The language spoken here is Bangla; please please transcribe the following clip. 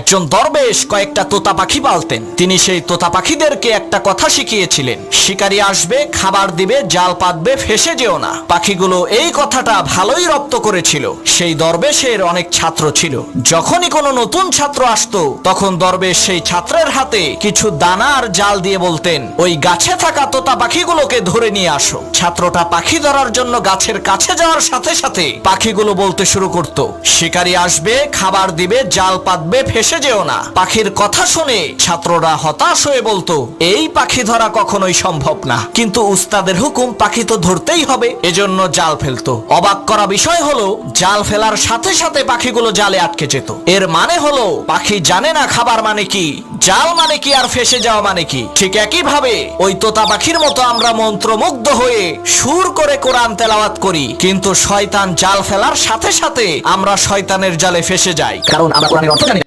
একজন দরবেশ কয়েকটা তোতা পাখি পালতেন। তিনি সেই তোতা পাখিদেরকে একটা কথা শিখিয়েছিলেন, শিকারী আসবে, খাবার দিবে, জাল পাতবে, ফেসে যেও না। পাখিগুলো এই কথাটা ভালোই রপ্ত করেছিল। সেই দরবেশের অনেক ছাত্র ছিল। যখনই কোনো নতুন ছাত্র আসতো, তখন দরবেশ সেই ছাত্রের হাতে কিছু দানা আর জাল দিয়ে বলতেন, ওই গাছে থাকা তোতা পাখিগুলোকে ধরে নিয়ে আসো। ছাত্রটা পাখি ধরার জন্য গাছের কাছে যাওয়ার সাথে সাথে পাখিগুলো বলতে শুরু করত, শিকারী আসবে, খাবার দিবে, জাল পাতবে, ফেসে যেও না। পাখির কথা শুনে ছাত্ররা হতাশ হয়ে বলতো, এই পাখি ধরা কখনোই সম্ভব না, কিন্তু উস্তাদের হুকুম, পাখি তো ধরতেই হবে, এজন্য জাল ফেলতো। অবাক করা বিষয় হলো, জাল ফেলার সাথে সাথে পাখিগুলো জালে আটকে যেত। এর মানে হলো পাখি জানে না খাবার মানে কি, জাল মানে কি, আর ফেসে যাওয়া মানে কি। ঠিক একই ভাবে ওই তোতা পাখির মতো আমরা মন্ত্রমুগ্ধ হয়ে সুর করে কোরআন তেলাওয়াত করি, কিন্তু শয়তান জাল ফেলার সাথে সাথে আমরা শয়তানের জালে ফেসে যাই, কারণ আমরা কোরআনের অর্থ জানি না।